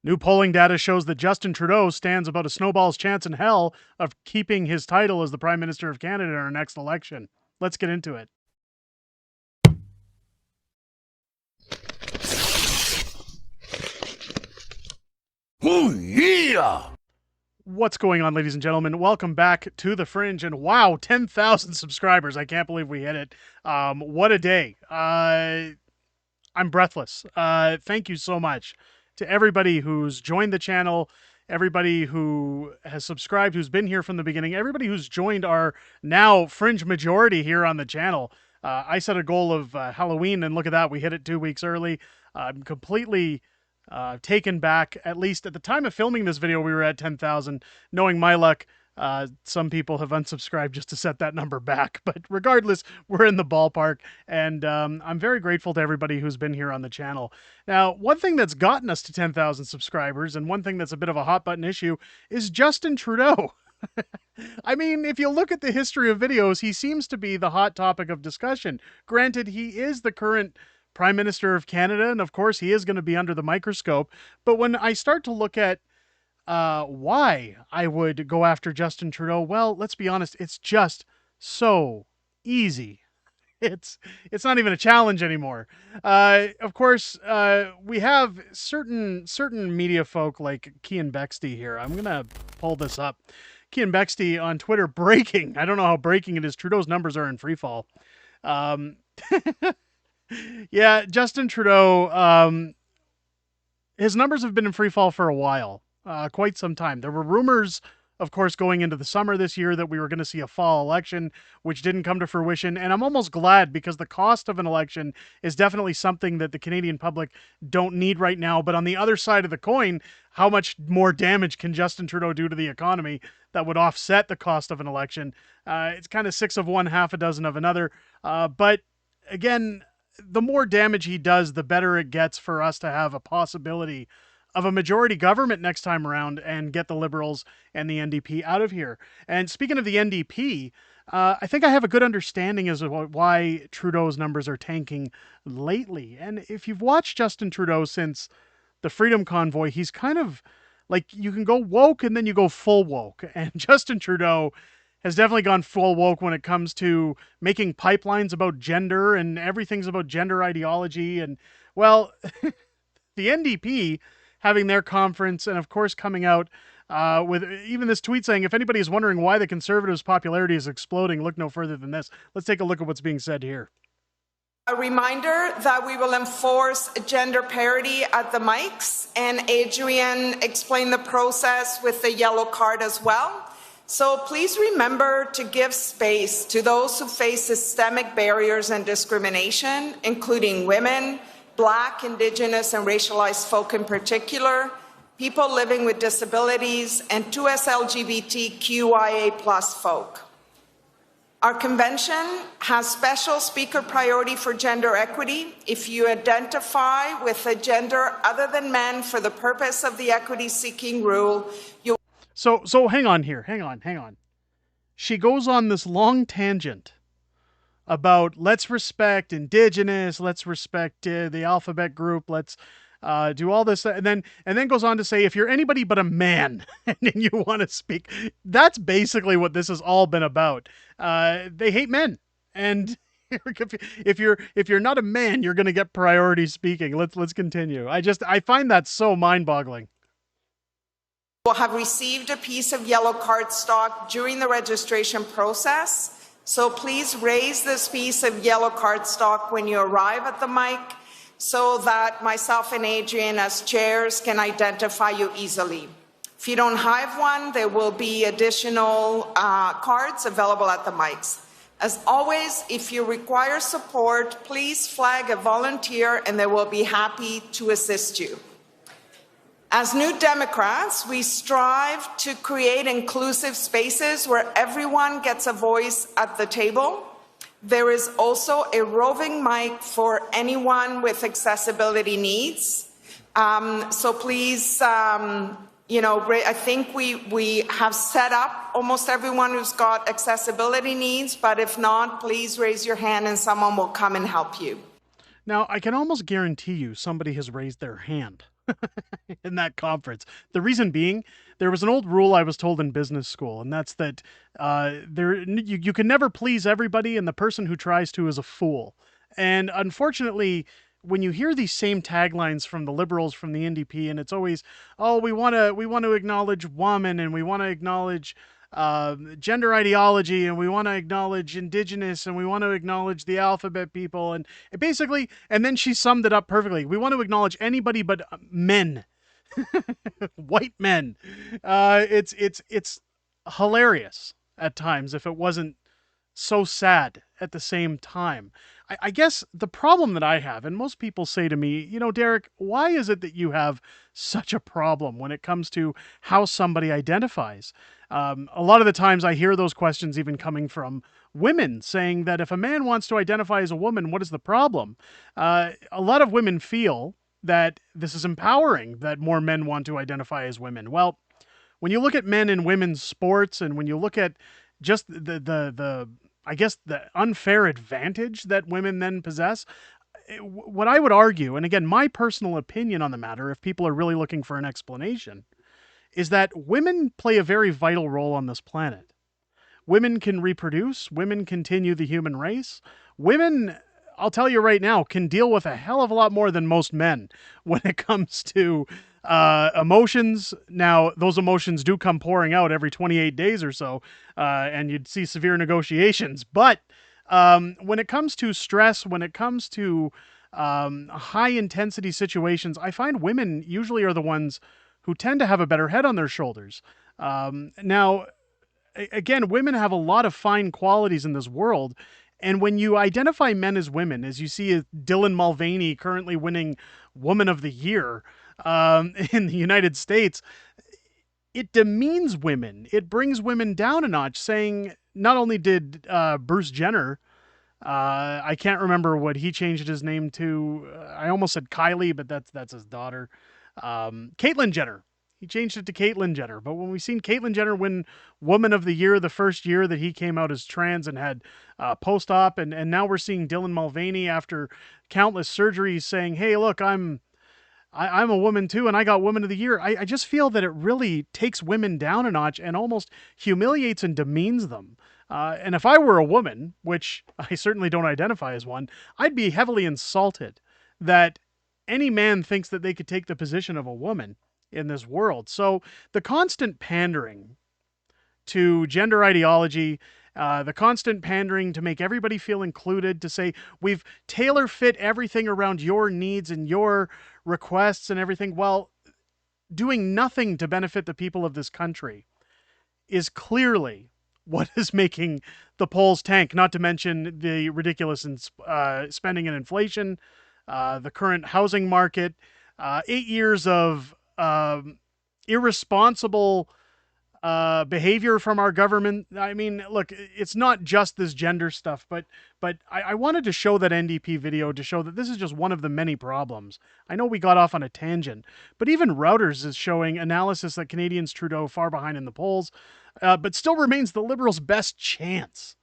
New polling data shows that Justin Trudeau stands about a snowball's chance in hell of keeping his title as the Prime Minister of Canada in our next election. Let's get into it. Oh, yeah! What's going on, ladies and gentlemen? Welcome back to The Fringe. And wow, 10,000 subscribers. I can't believe we hit it. What a day. I'm breathless. Thank you so much to everybody who's joined the channel, everybody who has subscribed, who's been here from the beginning, everybody who's joined our now Fringe majority here on the channel. I set a goal of Halloween, and look at that. We hit it 2 weeks early. I'm completely taken back. At least at the time of filming this video, we were at 10,000. Knowing my luck, some people have unsubscribed just to set that number back. But regardless, we're in the ballpark, and I'm very grateful to everybody who's been here on the channel. Now, one thing that's gotten us to 10,000 subscribers, and one thing that's a bit of a hot button issue, is Justin Trudeau. I mean, if you look at the history of videos, he seems to be the hot topic of discussion. Granted, he is the current Prime Minister of Canada, and of course he is going to be under the microscope. But when I start to look at why I would go after Justin Trudeau, well, let's be honest, it's just so easy. It's not even a challenge anymore. Of course, we have certain media folk like Cian Bexty here. I'm gonna pull this up. Cian Bexty on Twitter, breaking. I don't know how breaking it is. Trudeau's numbers are in free fall. Yeah, Justin Trudeau, his numbers have been in free fall for a while, quite some time. There were rumors, of course, going into the summer this year that we were going to see a fall election, which didn't come to fruition. And I'm almost glad, because the cost of an election is definitely something that the Canadian public don't need right now. But on the other side of the coin, how much more damage can Justin Trudeau do to the economy that would offset the cost of an election? It's kind of 6 of one, half a dozen of another. But again, the more damage he does, the better it gets for us to have a possibility of a majority government next time around and get the Liberals and the NDP out of here. And speaking of the NDP, I think I have a good understanding as to why Trudeau's numbers are tanking lately. And if you've watched Justin Trudeau since the Freedom Convoy, he's kind of like, you can go woke and then you go full woke. And Justin Trudeau has definitely gone full woke when it comes to making pipelines about gender, and everything's about gender ideology. And, well, the NDP having their conference, and of course coming out with even this tweet saying, if anybody is wondering why the Conservatives' popularity is exploding, look no further than this. Let's take a look at what's being said here. A reminder that we will enforce gender parity at the mics, and Adrian explained the process with the yellow card as well. So please remember to give space to those who face systemic barriers and discrimination, including women, Black, Indigenous, and racialized folk in particular, people living with disabilities, and 2S LGBTQIA+ folk. Our convention has special speaker priority for gender equity. If you identify with a gender other than men for the purpose of the equity-seeking rule, you... So hang on here, hang on. She goes on this long tangent about let's respect Indigenous, let's respect the alphabet group, let's do all this, and then goes on to say, if you're anybody but a man and you want to speak, that's basically what this has all been about. They hate men, and if you're not a man, you're going to get priority speaking. Let's continue. I find that so mind-boggling. Will have received a piece of yellow cardstock during the registration process. So please raise this piece of yellow cardstock when you arrive at the mic so that myself and Adrian as chairs can identify you easily. If you don't have one, there will be additional cards available at the mics. As always, if you require support, please flag a volunteer and they will be happy to assist you. As New Democrats, we strive to create inclusive spaces where everyone gets a voice at the table. There is also a roving mic for anyone with accessibility needs. So please, I think we have set up almost everyone who's got accessibility needs, but if not, please raise your hand and someone will come and help you. Now, I can almost guarantee you somebody has raised their hand. in that conference. The reason being, there was an old rule I was told in business school, and that's that you can never please everybody, and the person who tries to is a fool. And unfortunately, when you hear these same taglines from the liberals, from the NDP, and it's always, oh, we want to acknowledge woman, and we want to acknowledge gender ideology, and we want to acknowledge indigenous, and we want to acknowledge the alphabet people, and basically, and then she summed it up perfectly. We want to acknowledge anybody but men, white men. It's hilarious at times if it wasn't so sad at the same time. I guess the problem that I have, and most people say to me, Derek, why is it that you have such a problem when it comes to how somebody identifies? A lot of the times I hear those questions even coming from women saying that if a man wants to identify as a woman, what is the problem? A lot of women feel that this is empowering, that more men want to identify as women. Well, when you look at men in women's sports, and when you look at just the I guess the unfair advantage that women then possess, what I would argue, and again, my personal opinion on the matter, if people are really looking for an explanation, is that women play a very vital role on this planet. Women can reproduce, women continue the human race. Women, I'll tell you right now, can deal with a hell of a lot more than most men when it comes to emotions. Now, those emotions do come pouring out every 28 days or so, and you'd see severe negotiations. But when it comes to stress, when it comes to high intensity situations, I find women usually are the ones who tend to have a better head on their shoulders. Now, again, women have a lot of fine qualities in this world. And when you identify men as women, as you see Dylan Mulvaney currently winning Woman of the Year in the United States, it demeans women. It brings women down a notch, saying not only did Bruce Jenner, I can't remember what he changed his name to. I almost said Kylie, but that's his daughter. Caitlyn Jenner. He changed it to Caitlyn Jenner. But when we've seen Caitlyn Jenner win Woman of the Year the first year that he came out as trans and had post-op, and now we're seeing Dylan Mulvaney after countless surgeries saying, hey, look, I'm a woman too, and I got Woman of the Year. I just feel that it really takes women down a notch and almost humiliates and demeans them. And if I were a woman, which I certainly don't identify as one, I'd be heavily insulted that any man thinks that they could take the position of a woman in this world. So the constant pandering to gender ideology, the constant pandering to make everybody feel included, to say we've tailor fit everything around your needs and your requests and everything, while doing nothing to benefit the people of this country, is clearly what is making the polls tank, not to mention the ridiculous spending and inflation, the current housing market, 8 years of irresponsible behavior from our government. I mean, look, it's not just this gender stuff, but I wanted to show that NDP video to show that this is just one of the many problems. I know we got off on a tangent, but even Reuters is showing analysis that Canadians Trudeau far behind in the polls, but still remains the Liberals' best chance.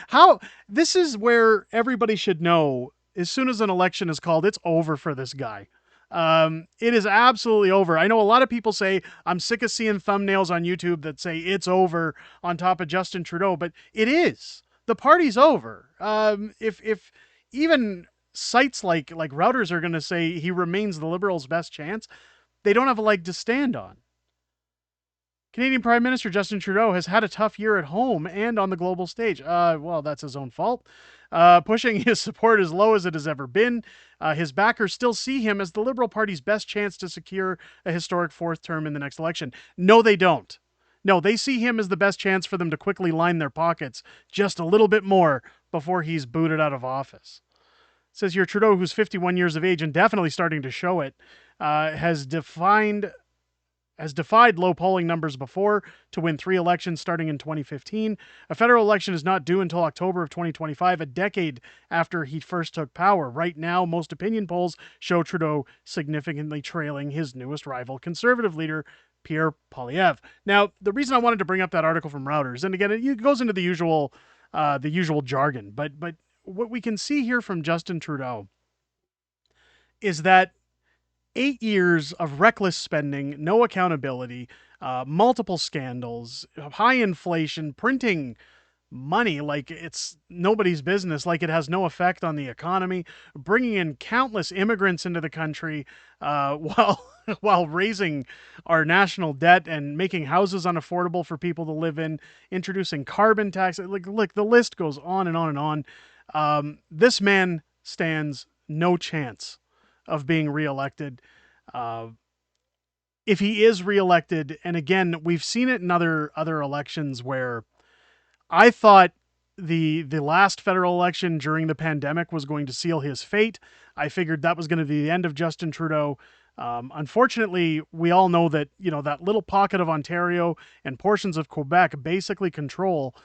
How, this is where everybody should know, as soon as an election is called, it's over for this guy. It is absolutely over. I know a lot of people say, I'm sick of seeing thumbnails on YouTube that say it's over on top of Justin Trudeau, but it is. The party's over. If even sites like Reuters are going to say he remains the Liberals' best chance, they don't have a leg to stand on. Canadian Prime Minister Justin Trudeau has had a tough year at home and on the global stage. Well, that's his own fault. Pushing his support as low as it has ever been. His backers still see him as the Liberal Party's best chance to secure a historic fourth term in the next election. No, they don't. No, they see him as the best chance for them to quickly line their pockets just a little bit more before he's booted out of office. It says here, Trudeau, who's 51 years of age and definitely starting to show it, has defied low polling numbers before to win 3 elections starting in 2015. A federal election is not due until October of 2025, a decade after he first took power. Right now, most opinion polls show Trudeau significantly trailing his newest rival, Conservative leader Pierre Poilievre. Now, the reason I wanted to bring up that article from Reuters, and again, it goes into the usual jargon, but what we can see here from Justin Trudeau is that 8 years of reckless spending, no accountability, multiple scandals, high inflation, printing money like it's nobody's business, like it has no effect on the economy, bringing in countless immigrants into the country, while while raising our national debt and making houses unaffordable for people to live in, introducing carbon tax. Like, look, the list goes on and on and on. This man stands no chance of being reelected. Uh, if he is reelected, and again, we've seen it in other elections where I thought the last federal election during the pandemic was going to seal his fate. I figured that was going to be the end of Justin Trudeau. Unfortunately, we all know that that little pocket of Ontario and portions of Quebec basically control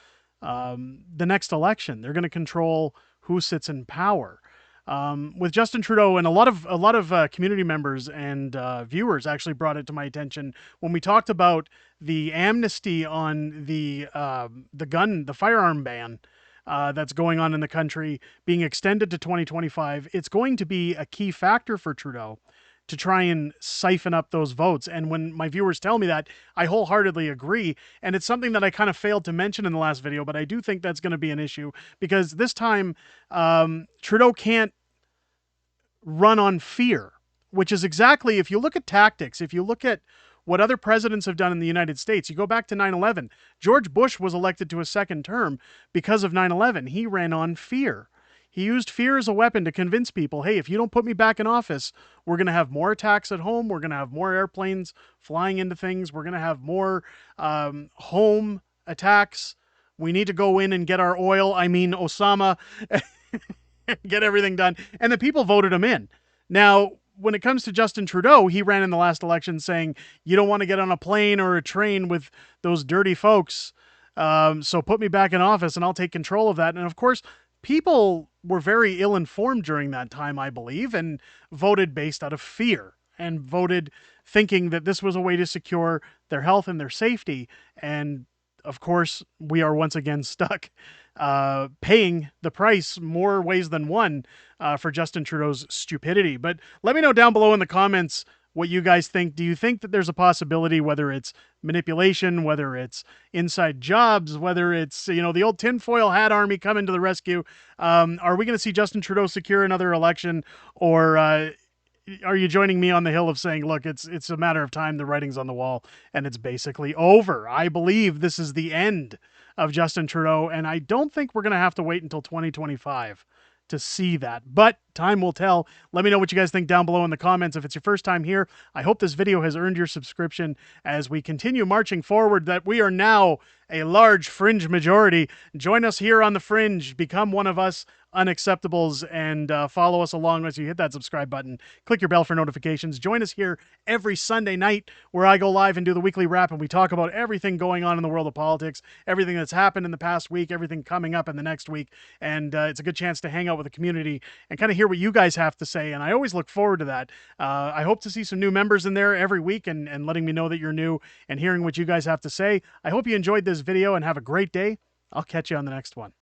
the next election. They're going to control who sits in power. With Justin Trudeau, and a lot of community members and viewers actually brought it to my attention when we talked about the amnesty on the firearm ban that's going on in the country being extended to 2025. It's going to be a key factor for Trudeau to try and siphon up those votes. And when my viewers tell me that, I wholeheartedly agree. And it's something that I kind of failed to mention in the last video, but I do think that's going to be an issue because this time Trudeau can't run on fear, which is exactly, if you look at tactics, if you look at what other presidents have done in the United States, you go back to 9/11. George Bush was elected to a second term because of 9/11. He ran on fear. He used fear as a weapon to convince people, hey, if you don't put me back in office, we're going to have more attacks at home. We're going to have more airplanes flying into things. We're going to have more home attacks. We need to go in and get our oil. I mean, Osama, get everything done. And the people voted him in. Now, when it comes to Justin Trudeau, he ran in the last election saying, you don't want to get on a plane or a train with those dirty folks. So put me back in office and I'll take control of that. And of course, people were very ill-informed during that time, I believe, and voted based out of fear and voted thinking that this was a way to secure their health and their safety. And of course, we are once again stuck paying the price more ways than one for Justin Trudeau's stupidity. But let me know down below in the comments what you guys think. Do you think that there's a possibility, whether it's manipulation, whether it's inside jobs, whether it's, the old tinfoil hat army coming to the rescue? Are we going to see Justin Trudeau secure another election, or are you joining me on the hill of saying, look, it's a matter of time, the writing's on the wall, and it's basically over? I believe this is the end of Justin Trudeau, and I don't think we're going to have to wait until 2025 to see that, but time will tell. Let me know what you guys think down below in the comments. If it's your first time here, I hope this video has earned your subscription as we continue marching forward, that we are now a large fringe majority. Join us here on the fringe, become one of us unacceptables, and follow us along as you hit that subscribe button. Click your bell for notifications. Join us here every Sunday night where I go live and do the weekly wrap, and we talk about everything going on in the world of politics, everything that's happened in the past week, everything coming up in the next week, and it's a good chance to hang out with the community and kind of hear what you guys have to say, and I always look forward to that. I hope to see some new members in there every week and letting me know that you're new and hearing what you guys have to say. I hope you enjoyed this video and have a great day. I'll catch you on the next one.